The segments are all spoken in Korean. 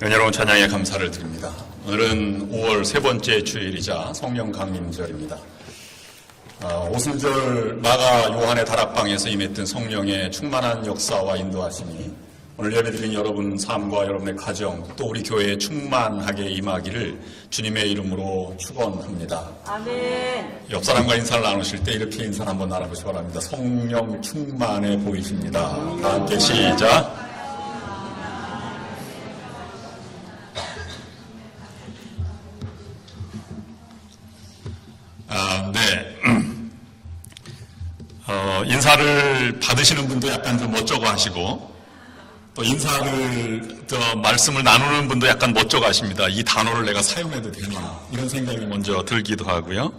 은혜로운 찬양에 감사를 드립니다. 오늘은 5월 세 번째 주일이자 성령 강림절입니다. 오순절 마가 요한의 다락방에서 임했던 성령의 충만한 역사와 인도하심이 오늘 예배드린 여러분 삶과 여러분의 가정 또 우리 교회에 충만하게 임하기를 주님의 이름으로 축원합니다. 아멘. 옆 사람과 인사를 나누실 때 이렇게 인사를 한번 나눠보시기 바랍니다. 성령 충만해 보이십니다. 다 함께 시작. 인사를 받으시는 분도 약간 좀 멋쩍어 하시고 또 말씀을 나누는 분도 약간 멋쩍어 하십니다. 이 단어를 내가 사용해도 되나 이런 생각이 먼저 들기도 하고요.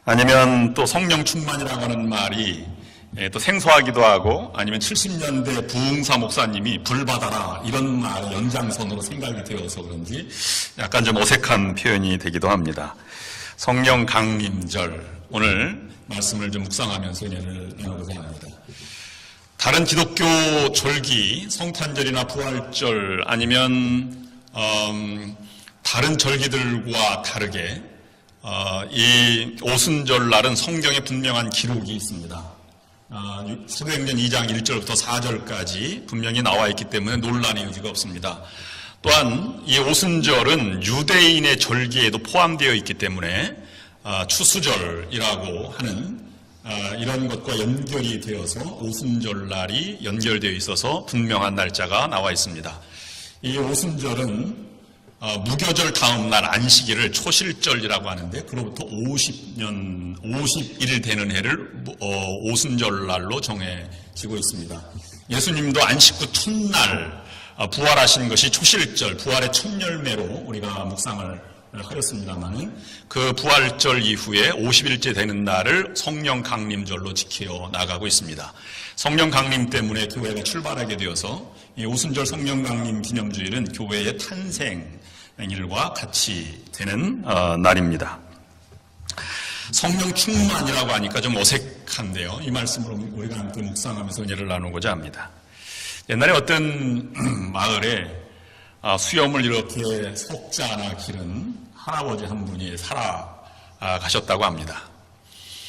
아니면 또 성령 충만이라고 하는 말이 또 생소하기도 하고 아니면 70년대 부흥사 목사님이 불 받아라 이런 말 연장선으로 생각이 되어서 그런지 약간 좀 어색한 표현이 되기도 합니다. 성령 강림절 오늘 말씀을 좀 묵상하면서 은혜를 나누고자 합니다. 다른 기독교 절기, 성탄절이나 부활절 아니면 다른 절기들과 다르게 이 오순절 날은 성경에 분명한 기록이 있습니다. 사도행전 2장 1절부터 4절까지 분명히 나와 있기 때문에 논란의 여지가 없습니다. 또한 이 오순절은 유대인의 절기에도 포함되어 있기 때문에 추수절이라고 하는 이런 것과 연결이 되어서 오순절 날이 연결되어 있어서 분명한 날짜가 나와 있습니다. 이 오순절은 무교절 다음 날 안식일을 초실절이라고 하는데 그로부터 50일 되는 해를 오순절 날로 정해지고 있습니다. 예수님도 안식 후 첫날 부활하신 것이 초실절, 부활의 첫 열매로 우리가 묵상을 하였습니다만은 그 부활절 이후에 50일째 되는 날을 성령 강림절로 지켜 나가고 있습니다. 성령 강림 때문에 교회가 출발하게 되어서 이 오순절 성령 강림 기념주일은 교회의 탄생일과 같이 되는 날입니다. 성령 충만이라고 하니까 좀 어색한데요. 이 말씀으로 우리가 함께 묵상하면서 은혜를 나누고자 합니다. 옛날에 어떤 마을에 수염을 이렇게 석자나 기른 할아버지 한 분이 살아가셨다고 합니다.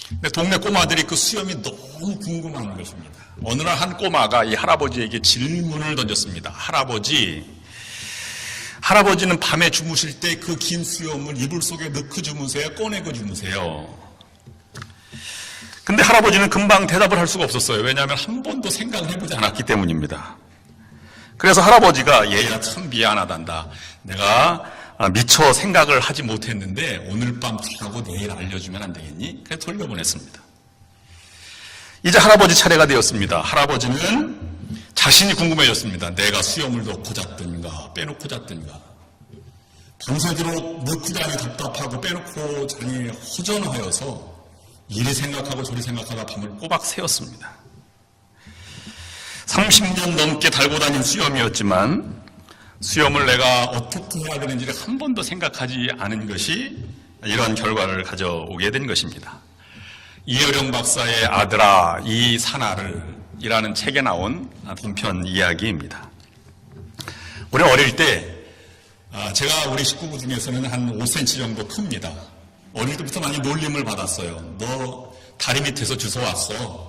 근데 동네 꼬마들이 그 수염이 너무 궁금한 것입니다. 어느 날 한 꼬마가 이 할아버지에게 질문을 던졌습니다. 할아버지는 밤에 주무실 때 그 긴 수염을 이불 속에 넣고 주무세요? 꺼내고 주무세요? 근데 할아버지는 금방 대답을 할 수가 없었어요. 왜냐하면 한 번도 생각을 해보지 않았기 때문입니다. 그래서 할아버지가 얘야 참 미안하단다. 내가 미처 생각을 하지 못했는데 오늘 밤 자고 내일 알려주면 안 되겠니? 그래서 돌려보냈습니다. 이제 할아버지 차례가 되었습니다. 할아버지는 자신이 궁금해졌습니다. 내가 수염을 넣고 잤든가 빼놓고 잤든가. 밤새도록 넣고 자니 답답하고 빼놓고 자니 허전하여서 이리 생각하고 저리 생각하다 밤을 꼬박 새웠습니다. 30년 넘게 달고 다닌 수염이었지만 수염을 내가 어떻게 해야 되는지를 한 번도 생각하지 않은 것이 이러한 결과를 가져오게 된 것입니다. 이어령 박사의 아들아 이 사나를 이라는 책에 나온 단편 이야기입니다. 우리 어릴 때 제가 우리 식구부 중에서는 한 5cm 정도 큽니다. 어릴 때부터 많이 놀림을 받았어요. 너 다리 밑에서 주워왔어.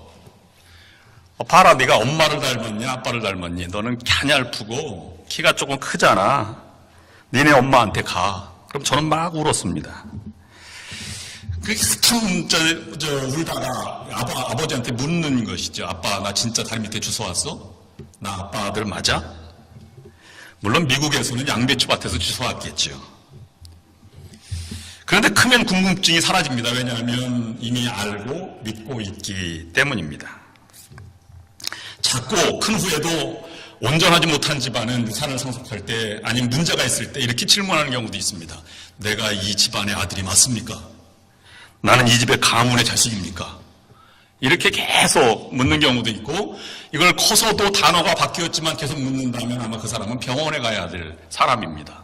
봐라, 네가 엄마를 닮았냐 아빠를 닮았니? 너는 갸냘프고 키가 조금 크잖아. 니네 엄마한테 가. 그럼 저는 막 울었습니다. 참 울다가 아버지한테 묻는 것이죠. 아빠 나 진짜 다리 밑에 주워왔어? 나 아빠 아들 맞아? 물론 미국에서는 양배추밭에서 주워왔겠죠. 그런데 크면 궁금증이 사라집니다. 왜냐하면 이미 알고 믿고 있기 때문입니다. 작고 큰 후에도 온전하지 못한 집안은 유산을 상속할 때 아니면 문제가 있을 때 이렇게 질문하는 경우도 있습니다. 내가 이 집안의 아들이 맞습니까? 나는 이 집의 가문의 자식입니까? 이렇게 계속 묻는 경우도 있고 이걸 커서도 단어가 바뀌었지만 계속 묻는다면 아마 그 사람은 병원에 가야 될 사람입니다.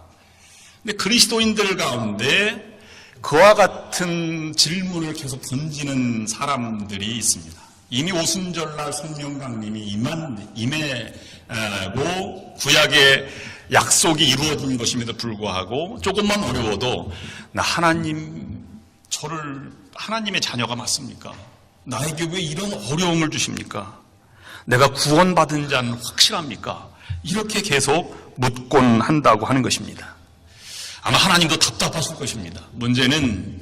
근데 그리스도인들 가운데 그와 같은 질문을 계속 던지는 사람들이 있습니다. 이미 오순절날 성령 강림이 임하고 구약의 약속이 이루어진 것임에도 불구하고 조금만 어려워도 나 저를 하나님의 자녀가 맞습니까? 나에게 왜 이런 어려움을 주십니까? 내가 구원받은 자는 확실합니까? 이렇게 계속 묻곤 한다고 하는 것입니다. 아마 하나님도 답답하실 것입니다. 문제는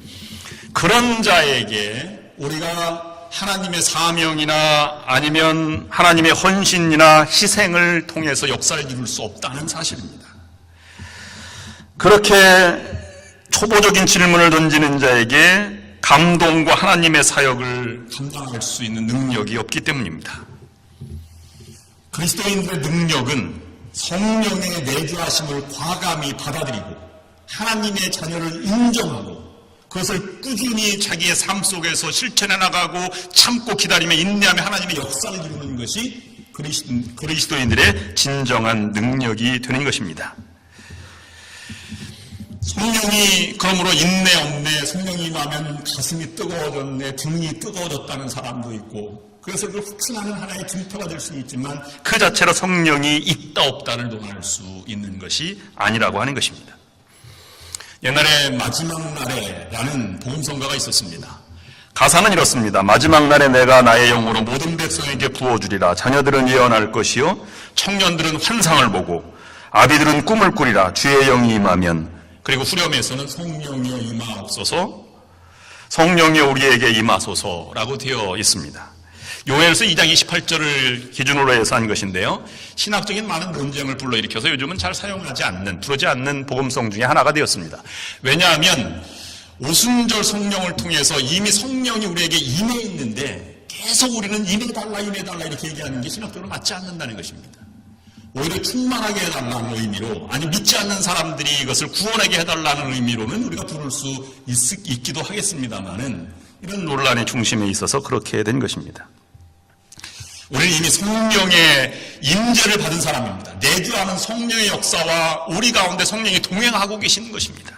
그런 자에게 우리가 하나님의 사명이나 아니면 하나님의 헌신이나 희생을 통해서 역사를 이룰 수 없다는 사실입니다. 그렇게 초보적인 질문을 던지는 자에게 감동과 하나님의 사역을 감당할 수 있는 능력이 없기 때문입니다. 그리스도인들의 능력은 성령의 내주하심을 과감히 받아들이고 하나님의 자녀를 인정하고 그것을 꾸준히 자기의 삶 속에서 실천해 나가고 참고 기다리며 인내하며 하나님의 역사를 이루는 것이 그리스도인들의 진정한 능력이 되는 것입니다. 성령이 그러므로 인내 없네, 성령이 임하면 가슴이 뜨거워졌네, 등이 뜨거워졌다는 사람도 있고 그래서 그 확신하는 하나의 증표가 될 수는 있지만 그 자체로 성령이 있다 없다를 논할 수 있는 것이 아니라고 하는 것입니다. 옛날에 마지막 날에라는 복음성가가 있었습니다. 가사는 이렇습니다. 마지막 날에 내가 나의 영으로 모든 백성에게 부어주리라. 자녀들은 예언할 것이요 청년들은 환상을 보고 아비들은 꿈을 꾸리라. 주의 영이 임하면. 그리고 후렴에서는 성령이 임하옵소서, 성령이 우리에게 임하소서라고 되어 있습니다. 요엘서 2장 28절을 기준으로 해서 한 것인데요. 신학적인 많은 논쟁을 불러일으켜서 요즘은 잘 사용하지 않는, 부르지 않는 복음성 중에 하나가 되었습니다. 왜냐하면 오순절 성령을 통해서 이미 성령이 우리에게 임해 있는데 계속 우리는 임해달라 이렇게 얘기하는 게 신학적으로 맞지 않는다는 것입니다. 오히려 충만하게 해달라는 의미로, 아니 믿지 않는 사람들이 이것을 구원하게 해달라는 의미로는 우리가 부를 수 있기도 하겠습니다만은 이런 논란의 중심에 있어서 그렇게 된 것입니다. 우리는 이미 성령의 임재를 받은 사람입니다. 내주하는 성령의 역사와 우리 가운데 성령이 동행하고 계시는 것입니다.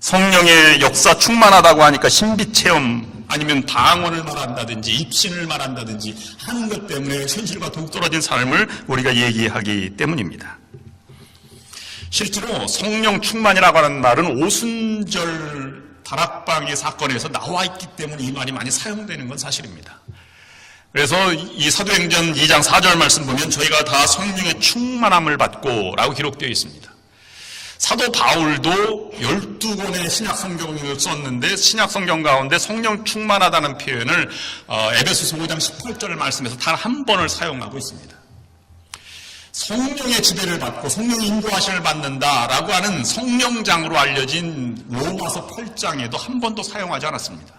성령의 역사 충만하다고 하니까 신비체험 아니면 방언을 말한다든지 입신을 말한다든지 하는 것 때문에 현실과 동떨어진 삶을 우리가 얘기하기 때문입니다. 실제로 성령 충만이라고 하는 말은 오순절 다락방의 사건에서 나와 있기 때문에 이 말이 많이 사용되는 건 사실입니다. 그래서 이 사도행전 2장 4절 말씀 보면 저희가 다 성령의 충만함을 받고 라고 기록되어 있습니다. 사도 바울도 12권의 신약 성경을 썼는데 신약 성경 가운데 성령 충만하다는 표현을 에베소서 5장 18절 말씀에서 단 한 번을 사용하고 있습니다. 성령의 지배를 받고 성령의 인도하심을 받는다라고 하는 성령장으로 알려진 로마서 8장에도 한 번도 사용하지 않았습니다.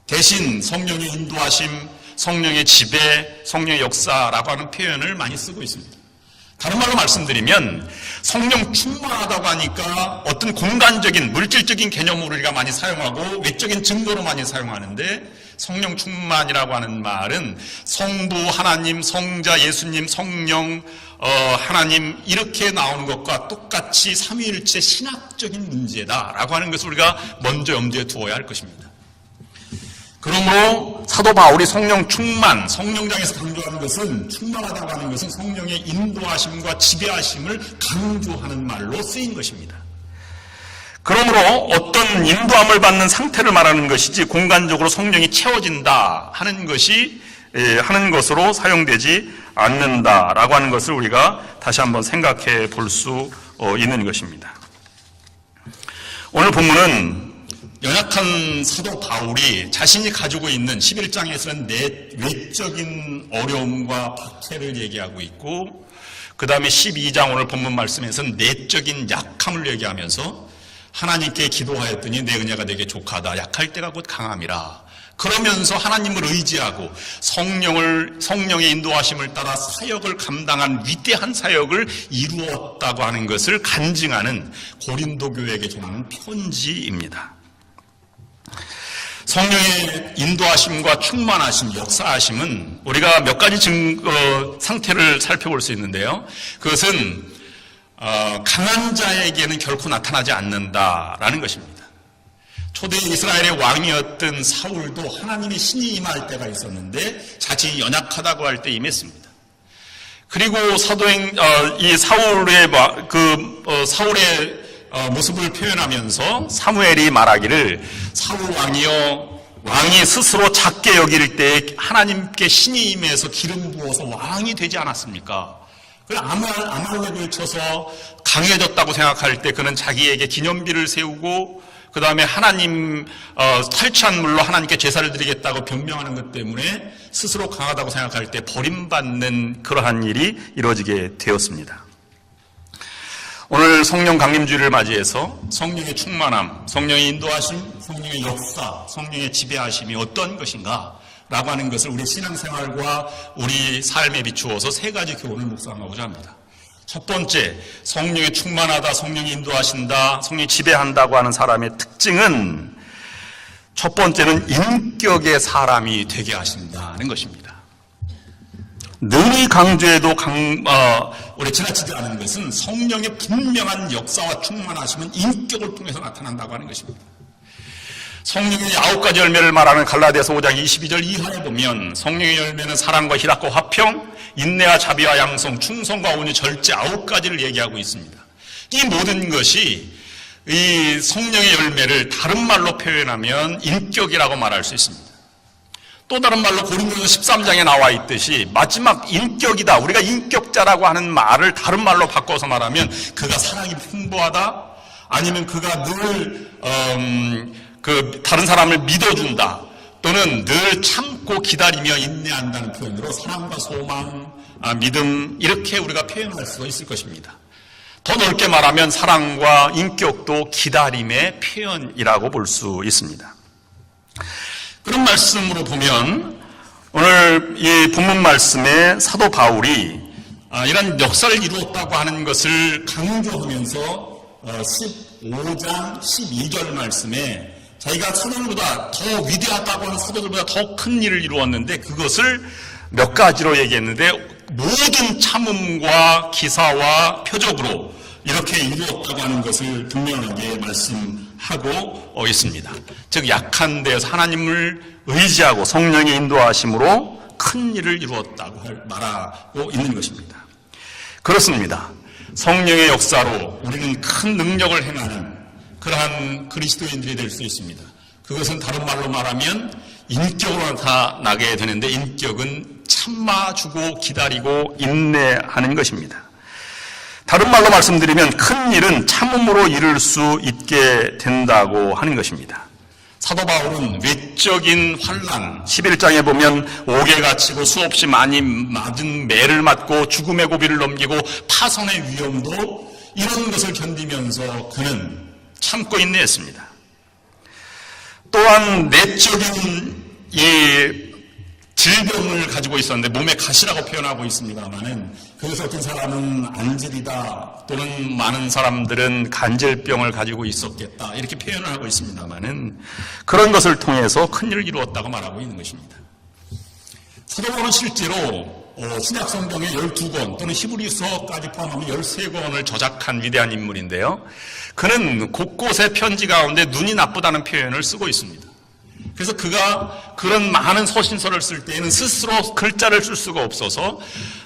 대신 성령의 인도하심, 성령의 지배, 성령의 역사라고 하는 표현을 많이 쓰고 있습니다. 다른 말로 말씀드리면 성령 충만하다고 하니까 어떤 공간적인 물질적인 개념으로 우리가 많이 사용하고 외적인 증거로 많이 사용하는데 성령 충만이라고 하는 말은 성부, 하나님, 성자, 예수님, 성령, 하나님 이렇게 나오는 것과 똑같이 삼위일체 신학적인 문제다라고 하는 것을 우리가 먼저 염두에 두어야 할 것입니다. 그러므로 사도 바울이 성령 충만, 성령장에서 강조하는 것은 충만하다고 하는 것은 성령의 인도하심과 지배하심을 강조하는 말로 쓰인 것입니다. 그러므로 어떤 인도함을 받는 상태를 말하는 것이지 공간적으로 성령이 채워진다 하는 것으로 사용되지 않는다라고 하는 것을 우리가 다시 한번 생각해 볼 수 있는 것입니다. 오늘 본문은 연약한 사도 바울이 자신이 가지고 있는 11장에서는 외적인 어려움과 박해를 얘기하고 있고 그 다음에 12장 오늘 본문 말씀에서는 내적인 약함을 얘기하면서 하나님께 기도하였더니 내 은혜가 내게 족하다. 약할 때가 곧 강함이라. 그러면서 하나님을 의지하고 성령의 인도하심을 따라 사역을 감당한 위대한 사역을 이루었다고 하는 것을 간증하는 고린도 교회에게 전하는 편지입니다. 성령의 인도하심과 충만하심, 역사하심은 우리가 몇 가지 상태를 살펴볼 수 있는데요. 그것은 강한 자에게는 결코 나타나지 않는다라는 것입니다. 초대 이스라엘의 왕이었던 사울도 하나님의 신이 임할 때가 있었는데 자신이 연약하다고 할 때 임했습니다. 그리고 이 사울의 모습을 표현하면서 사무엘이 말하기를 사울 왕이여 왕이 스스로 작게 여길 때 하나님께 신이 임해서 기름 부어서 왕이 되지 않았습니까? 아말렉을 쳐서 강해졌다고 생각할 때 그는 자기에게 기념비를 세우고 그 다음에 하나님 탈취한 물로 하나님께 제사를 드리겠다고 변명하는 것 때문에 스스로 강하다고 생각할 때 버림받는 그러한 일이 이루어지게 되었습니다. 오늘 성령 강림주일을 맞이해서 성령의 충만함, 성령의 인도하심, 성령의 역사, 성령의 지배하심이 어떤 것인가 라고 하는 것을 우리 신앙생활과 우리 삶에 비추어서 세 가지 교훈을 묵상하고자 합니다. 첫 번째, 성령이 충만하다, 성령이 인도하신다, 성령이 지배한다고 하는 사람의 특징은 첫 번째는 인격의 사람이 되게 하신다는 것입니다. 능히 강조해도 우리 지나치지 않은 것은 성령의 분명한 역사와 충만하심은 인격을 통해서 나타난다고 하는 것입니다. 성령의 9가지 열매를 말하는 갈라디아서 5장 22절 이하에 보면 성령의 열매는 사랑과 희락과 화평, 인내와 자비와 양성, 충성과 온유, 절제 9가지를 얘기하고 있습니다. 이 모든 것이 이 성령의 열매를 다른 말로 표현하면 인격이라고 말할 수 있습니다. 또 다른 말로 고린도서 13장에 나와 있듯이 마지막 인격이다, 우리가 인격자라고 하는 말을 다른 말로 바꿔서 말하면 그가 사랑이 풍부하다, 아니면 그가 늘 다른 사람을 믿어준다, 또는 늘 참고 기다리며 인내한다는 표현으로 사랑과 소망, 믿음, 이렇게 우리가 표현할 수가 있을 것입니다. 더 넓게 말하면 사랑과 인격도 기다림의 표현이라고 볼 수 있습니다. 그런 말씀으로 보면 오늘 이 본문 말씀에 사도 바울이 이런 역사를 이루었다고 하는 것을 강조하면서 15장 12절 말씀에 자기가 사도들보다 더 위대하다고 하는 사도들보다 더 큰 일을 이루었는데 그것을 몇 가지로 얘기했는데 모든 참음과 기사와 표적으로 이렇게 이루었다고 하는 것을 분명하게 말씀하고 있습니다. 즉 약한 데에서 하나님을 의지하고 성령의 인도하심으로 큰 일을 이루었다고 말하고 있는 것입니다. 그렇습니다. 성령의 역사로 우리는 큰 능력을 행하는 그러한 그리스도인들이 될 수 있습니다. 그것은 다른 말로 말하면 인격으로 나타나게 되는데 인격은 참아주고 기다리고 인내하는 것입니다. 다른 말로 말씀드리면 큰 일은 참음으로 이룰 수 있게 된다고 하는 것입니다. 사도 바울은 외적인 환난, 11장에 보면 옥에 갇히고 수없이 많이 맞은 매를 맞고 죽음의 고비를 넘기고 파선의 위험도 이런 것을 견디면서 그는 참고 인내했습니다. 또한 내적인 이 질병을 가지고 있었는데 몸에 가시라고 표현하고 있습니다만은 그래서 어떤 사람은 안질이다 또는 많은 사람들은 간질병을 가지고 있었겠다 이렇게 표현을 하고 있습니다만은 그런 것을 통해서 큰 일을 이루었다고 말하고 있는 것입니다. 사도 바울은 실제로 신약 성경의 12권 또는 히브리서까지 포함하면 13권을 저작한 위대한 인물인데요. 그는 곳곳에 편지 가운데 눈이 나쁘다는 표현을 쓰고 있습니다. 그래서 그가 그런 많은 서신서를 쓸 때에는 스스로 글자를 쓸 수가 없어서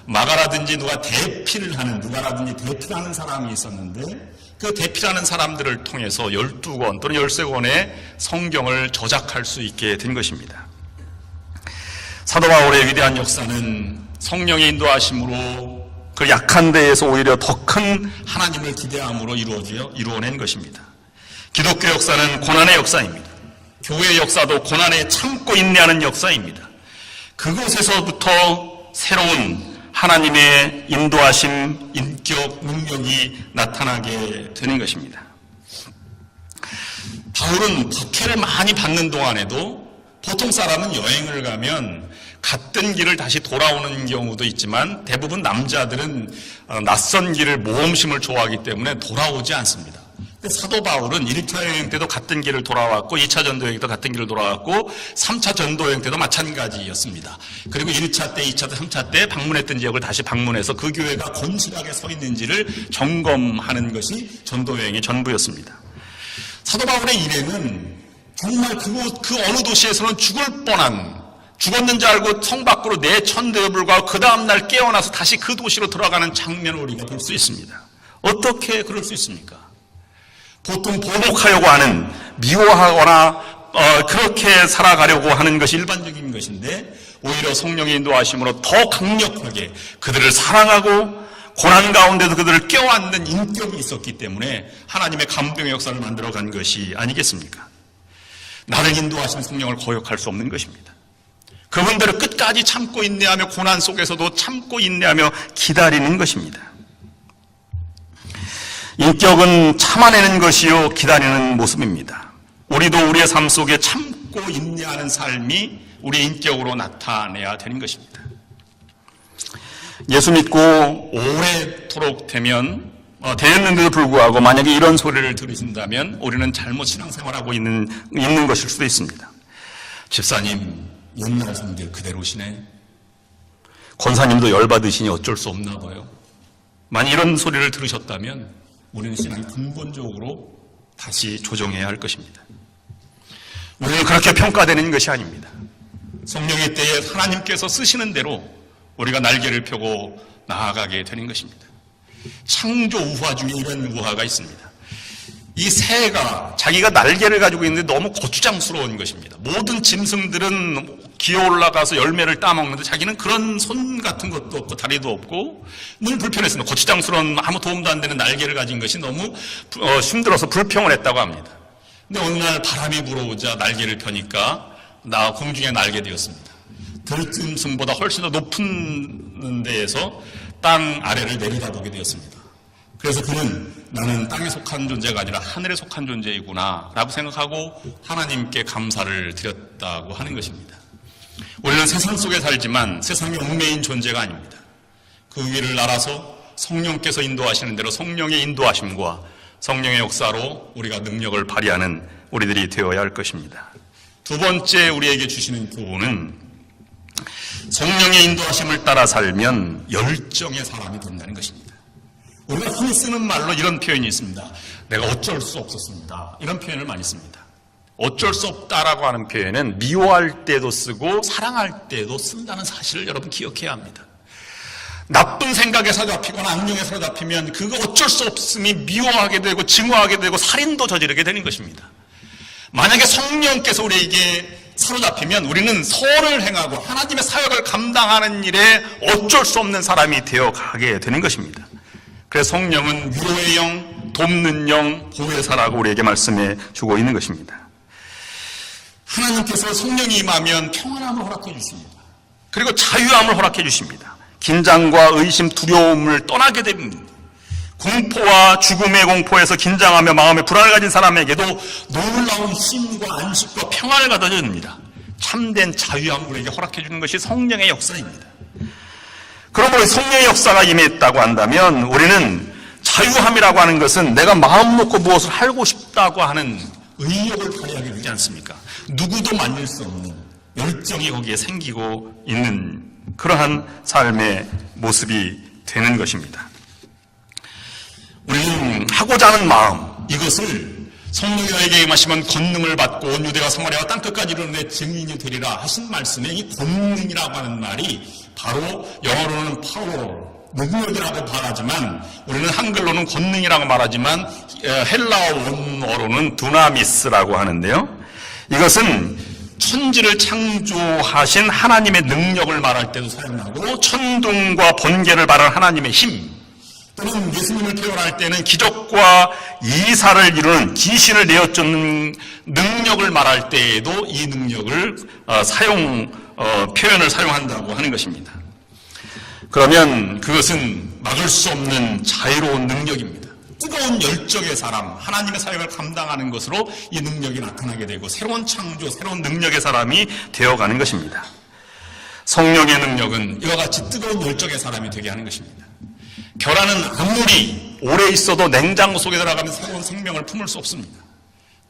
마가라든지 누가라든지 대필하는 사람이 있었는데 그 대필하는 사람들을 통해서 12권 또는 13권의 성경을 저작할 수 있게 된 것입니다. 사도 바울의 위대한 역사는 성령의 인도하심으로 그 약한 데에서 오히려 더 큰 하나님을 기대함으로 이루어낸 것입니다. 기독교 역사는 고난의 역사입니다. 교회의 역사도 고난에 참고 인내하는 역사입니다. 그곳에서부터 새로운 하나님의 인도하심, 인격, 능력이 나타나게 되는 것입니다. 바울은 박해를 많이 받는 동안에도 보통 사람은 여행을 가면 갔던 길을 다시 돌아오는 경우도 있지만 대부분 남자들은 낯선 길을 모험심을 좋아하기 때문에 돌아오지 않습니다. 사도 바울은 1차 여행 때도 같은 길을 돌아왔고 2차 전도 여행 때도 같은 길을 돌아왔고 3차 전도 여행 때도 마찬가지였습니다. 그리고 1차 때, 2차 때, 3차 때 방문했던 지역을 다시 방문해서 그 교회가 건실하게 서 있는지를 점검하는 것이 전도 여행의 전부였습니다. 사도 바울의 일행은 정말 그 어느 도시에서는 죽을 뻔한, 죽었는 줄 알고 성 밖으로 내쳤는데도 불구하고 그 다음날 깨어나서 다시 그 도시로 돌아가는 장면을 우리가 볼 수 있습니다. 어떻게 그럴 수 있습니까? 보통 보복하려고 하는, 미워하거나 그렇게 살아가려고 하는 것이 일반적인 것인데, 오히려 성령의 인도하심으로 더 강력하게 그들을 사랑하고 고난 가운데도 그들을 껴안는 인격이 있었기 때문에 하나님의 감동의 역사를 만들어간 것이 아니겠습니까? 나를 인도하신 성령을 거역할 수 없는 것입니다. 그분들을 끝까지 참고 인내하며 고난 속에서도 참고 인내하며 기다리는 것입니다. 인격은 참아내는 것이요 기다리는 모습입니다. 우리도 우리의 삶 속에 참고 인내하는 삶이 우리의 인격으로 나타내야 되는 것입니다. 예수 믿고 오래도록 되었는데도 불구하고 만약에 이런 소리를 들으신다면 우리는 잘못 신앙생활하고 있는 것일 수도 있습니다. 집사님, 옛날 성들 그대로시네. 권사님도 열받으시니 어쩔 수 없나 봐요. 만약 이런 소리를 들으셨다면 우리는 신앙이 근본적으로 다시 조정해야 할 것입니다. 우리는 그렇게 평가되는 것이 아닙니다. 성령의 때에 하나님께서 쓰시는 대로 우리가 날개를 펴고 나아가게 되는 것입니다. 창조 우화 중에 이런 우화가 있습니다. 이 새가 자기가 날개를 가지고 있는데 너무 거추장스러운 것입니다. 모든 짐승들은 기어 올라가서 열매를 따먹는데 자기는 그런 손 같은 것도 없고 다리도 없고 늘 불편했습니다. 거추장스러운 아무 도움도 안 되는 날개를 가진 것이 너무 힘들어서 불평을 했다고 합니다. 근데 어느 날 바람이 불어오자 날개를 펴니까 나 공중에 날게 되었습니다. 들짐승보다 훨씬 더 높은 데에서 땅 아래를 내려다보게 되었습니다. 그래서 그는 나는 땅에 속한 존재가 아니라 하늘에 속한 존재이구나 라고 생각하고 하나님께 감사를 드렸다고 하는 것입니다. 우리는 세상 속에 살지만 세상에 얽매인 존재가 아닙니다. 그 위를 날아서 성령께서 인도하시는 대로 성령의 인도하심과 성령의 역사로 우리가 능력을 발휘하는 우리들이 되어야 할 것입니다. 두 번째 우리에게 주시는 교훈은 성령의 인도하심을 따라 살면 열정의 사람이 된다는 것입니다. 우리가 흔히 쓰는 말로 이런 표현이 있습니다. 내가 어쩔 수 없었습니다. 이런 표현을 많이 씁니다. 어쩔 수 없다라고 하는 표현은 미워할 때도 쓰고 사랑할 때도 쓴다는 사실을 여러분 기억해야 합니다. 나쁜 생각에 사로잡히거나 악령에 사로잡히면 그거 어쩔 수 없음이 미워하게 되고 증오하게 되고 살인도 저지르게 되는 것입니다. 만약에 성령께서 우리에게 사로잡히면 우리는 선을 행하고 하나님의 사역을 감당하는 일에 어쩔 수 없는 사람이 되어가게 되는 것입니다. 그래서 성령은 위로의 영, 돕는 영, 보혜사라고 우리에게 말씀해 주고 있는 것입니다. 하나님께서 성령이 임하면 평안함을 허락해 주십니다. 그리고 자유함을 허락해 주십니다. 긴장과 의심, 두려움을 떠나게 됩니다. 공포와 죽음의 공포에서 긴장하며 마음에 불안을 가진 사람에게도 놀라운 쉼과 안식과 평안을 가져다 줍니다. 참된 자유함을 우리에게 허락해 주는 것이 성령의 역사입니다. 그러므로 성령의 역사가 임했다고 한다면 우리는 자유함이라고 하는 것은 내가 마음 놓고 무엇을 하고 싶다고 하는 의욕을 발휘하게 되지 않습니까? 누구도 만질 수 없는 열정이 거기에 생기고 있는 그러한 삶의 모습이 되는 것입니다. 우리는 하고자 하는 마음, 이것을 성령이 너에게 임하시면 권능을 받고 온 유대와 사마리아와 땅끝까지 이르는 증인이 되리라 하신 말씀에 이 권능이라고 하는 말이 바로 영어로는 파워, 능력이라고 말하지만 우리는 한글로는 권능이라고 말하지만 헬라어 원어로는 두나미스라고 하는데요. 이것은 천지를 창조하신 하나님의 능력을 말할 때도 사용하고 천둥과 번개를 말하는 하나님의 힘, 또는 예수님을 표현할 때는 기적과 이사를 이루는 귀신을 내어쫓는 능력을 말할 때에도 이 능력을 표현을 사용한다고 하는 것입니다. 그러면 그것은 막을 수 없는 자유로운 능력입니다. 뜨거운 열정의 사람, 하나님의 사역을 감당하는 것으로 이 능력이 나타나게 되고 새로운 창조, 새로운 능력의 사람이 되어가는 것입니다. 성령의 능력은 이와 같이 뜨거운 열정의 사람이 되게 하는 것입니다. 계란은 아무리 오래 있어도 냉장고 속에 들어가면 새로운 생명을 품을 수 없습니다.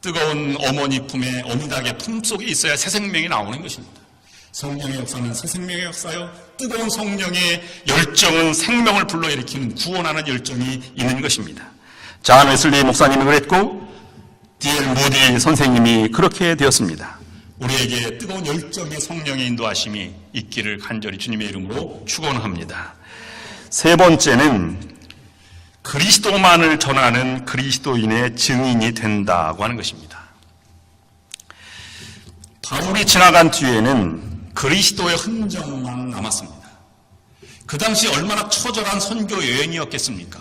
뜨거운 어머니 품에 어미닭의 품 속에 있어야 새 생명이 나오는 것입니다. 성령의 역사는 새 생명의 역사요, 뜨거운 성령의 열정은 생명을 불러일으키는 구원하는 열정이 있는 것입니다. 존 웨슬리 목사님이 그랬고 D.L. 모디 선생님이 그렇게 되었습니다. 우리에게 뜨거운 열정의 성령의 인도하심이 있기를 간절히 주님의 이름으로 축원합니다. 세 번째는 그리스도만을 전하는 그리스도인의 증인이 된다고 하는 것입니다. 바울이 지나간 뒤에는 그리스도의 흔적만 남았습니다. 그 당시 얼마나 처절한 선교 여행이었겠습니까?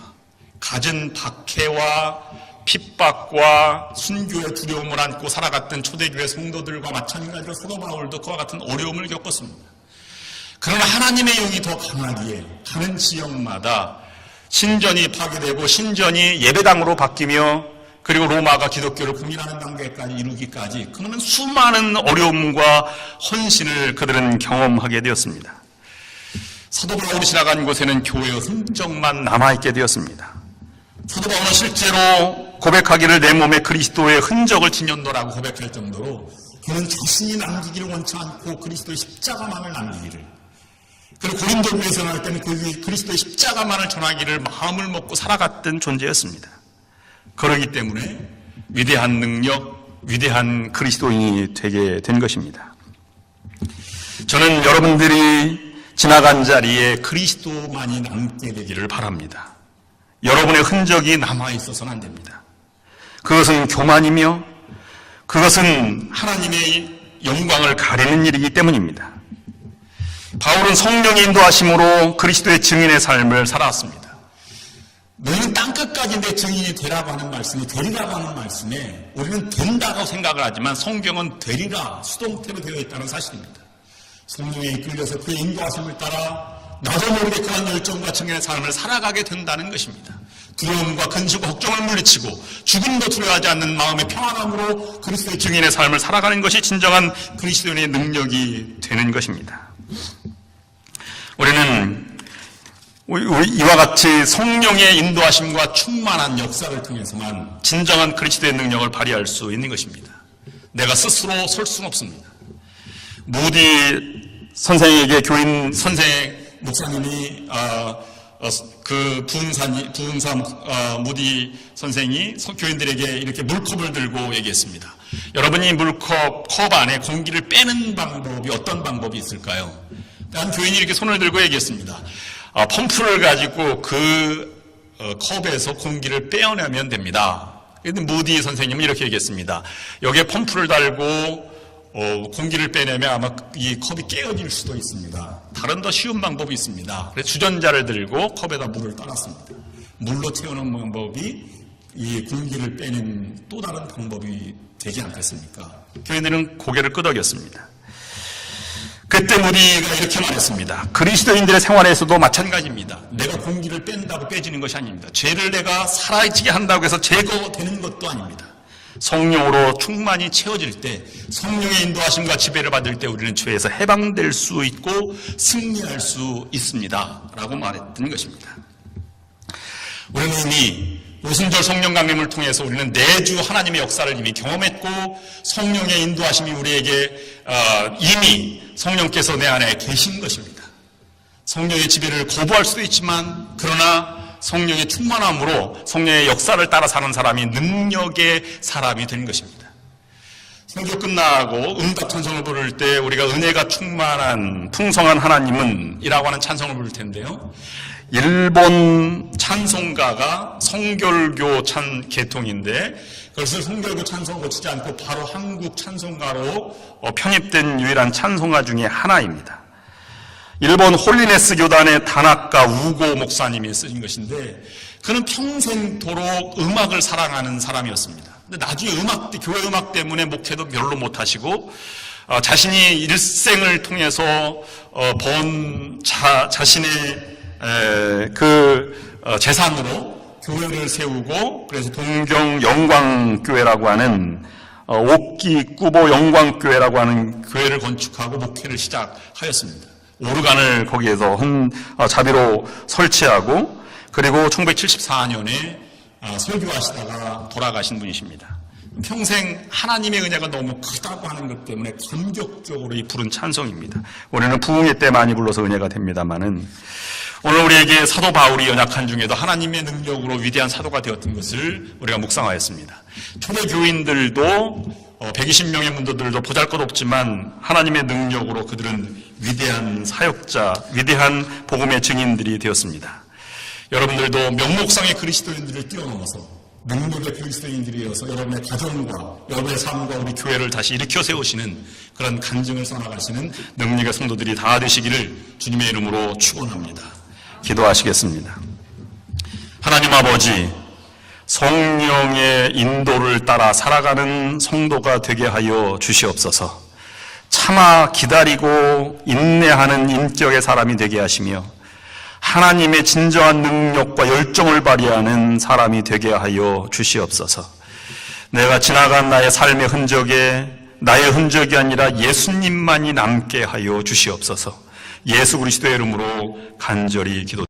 갖은 박해와 핍박과 순교의 두려움을 안고 살아갔던 초대교회 성도들과 마찬가지로 사도 바울도 그와 같은 어려움을 겪었습니다. 그러나 하나님의 영이 더 강하기에 가는 지역마다 신전이 파괴되고 신전이 예배당으로 바뀌며 그리고 로마가 기독교를 공인하는 단계까지 이루기까지 그러면 수많은 어려움과 헌신을 그들은 경험하게 되었습니다. 사도 바울이 지나간 곳에는 교회의 흔적만 남아있게 되었습니다. 사도 바울은 실제로 고백하기를 내 몸에 그리스도의 흔적을 지녔노라고 고백할 정도로 그는 자신이 남기기를 원치 않고 그리스도의 십자가만을 남기기를, 그리고 고린도 교회에서 할 때는 그 그리스도의 십자가만을 전하기를 마음을 먹고 살아갔던 존재였습니다. 그러기 때문에 위대한 능력, 위대한 그리스도인이 되게 된 것입니다. 저는 여러분들이 지나간 자리에 그리스도만이 남게 되기를 바랍니다. 여러분의 흔적이 남아있어서는 안 됩니다. 그것은 교만이며 그것은 하나님의 영광을 가리는 일이기 때문입니다. 바울은 성령의 인도하심으로 그리스도의 증인의 삶을 살아왔습니다. 너희는 땅끝까지 내 증인이 되라고 하는 말씀이, 되리라고 하는 말씀에 우리는 된다고 생각을 하지만 성경은 되리라 수동태로 되어 있다는 사실입니다. 성령에 이끌려서 그의 인도하심을 따라 나도 모르게 그런 열정과 증인의 삶을 살아가게 된다는 것입니다. 두려움과 근심과 걱정을 물리치고 죽음도 두려워하지 않는 마음의 평안함으로 그리스도의 증인의 삶을 살아가는 것이 진정한 그리스도인의 능력이 되는 것입니다. 우리는 이와 같이 성령의 인도하심과 충만한 역사를 통해서만 진정한 그리스도의 능력을 발휘할 수 있는 것입니다. 내가 스스로 설 수는 없습니다. 모디 선생에게 교인 선생 목사님이 그 부흥사 모디 선생이 교인들에게 이렇게 물컵을 들고 얘기했습니다. 여러분이 컵 안에 공기를 빼는 방법이 어떤 방법이 있을까요? 한 교인이 이렇게 손을 들고 얘기했습니다. 펌프를 가지고 그 컵에서 공기를 빼어내면 됩니다. 그런데 모디 선생님은 이렇게 얘기했습니다. 여기에 펌프를 달고 공기를 빼내면 아마 이 컵이 깨어질 수도 있습니다. 다른 더 쉬운 방법이 있습니다. 그래서 주전자를 들고 컵에다 물을 따랐습니다. 물로 채우는 방법이 이 공기를 빼는 또 다른 방법이 되지 않겠습니까? 교인들은 고개를 끄덕였습니다. 그때 모디가 이렇게 말했습니다. 그리스도인들의 생활에서도 마찬가지입니다. 내가 공기를 뺀다고 빼지는 것이 아닙니다. 죄를 내가 사라지게 한다고 해서 제거되는 것도 아닙니다. 성령으로 충만히 채워질 때, 성령의 인도하심과 지배를 받을 때 우리는 죄에서 해방될 수 있고 승리할 수 있습니다 라고 말했던 것입니다. 우리는 이미 오순절 성령 강림을 통해서 우리는 내주 하나님의 역사를 이미 경험했고 성령의 인도하심이 우리에게 이미 성령께서 내 안에 계신 것입니다. 성령의 지배를 거부할 수도 있지만 그러나 성령의 충만함으로 성령의 역사를 따라 사는 사람이 능력의 사람이 되는 것입니다. 설교 끝나고 응답 찬송을 부를 때 우리가 은혜가 충만한 풍성한 하나님은 이라고 하는 찬송을 부를 텐데요. 일본 찬송가가 성결교 계통인데 그것을 성결교 찬송을 고치지 않고 바로 한국 찬송가로 편입된 유일한 찬송가 중에 하나입니다. 일본 홀리네스 교단의 다나카 우고 목사님이 쓰신 것인데 그는 평생토록 음악을 사랑하는 사람이었습니다. 근데 나중에 교회 음악 때문에 목회도 별로 못하시고 자신이 일생을 통해서 번 자신의 재산으로 교회를 세우고 그래서 동경 영광교회라고 하는 옥기 꾸보 영광교회라고 하는 교회를 건축하고 목회를 시작하였습니다. 오르간을 거기에서 자비로 설치하고 그리고 1974년에 설교하시다가 돌아가신 분이십니다. 평생 하나님의 은혜가 너무 크다고 하는 것 때문에 감격적으로 이 부른 찬송입니다. 우리는 부흥회 때 많이 불러서 은혜가 됩니다만은 오늘 우리에게 사도 바울이 연약한 중에도 하나님의 능력으로 위대한 사도가 되었던 것을 우리가 묵상하였습니다. 초대 교인들도 120명의 문도들도 보잘것없지만 하나님의 능력으로 그들은 위대한 사역자, 위대한 복음의 증인들이 되었습니다. 여러분들도 명목상의 그리스도인들을 뛰어넘어서 능력의 그리스도인들이어서 여러분의 가정과 여러분의 삶과 우리 교회를 다시 일으켜 세우시는 그런 간증을 써나가시는 능력의 성도들이 다 되시기를 주님의 이름으로 축원합니다. 기도하시겠습니다. 하나님 아버지, 성령의 인도를 따라 살아가는 성도가 되게 하여 주시옵소서. 참아 기다리고 인내하는 인격의 사람이 되게 하시며 하나님의 진정한 능력과 열정을 발휘하는 사람이 되게 하여 주시옵소서. 내가 지나간 나의 삶의 흔적에 나의 흔적이 아니라 예수님만이 남게 하여 주시옵소서. 예수 그리스도의 이름으로 간절히 기도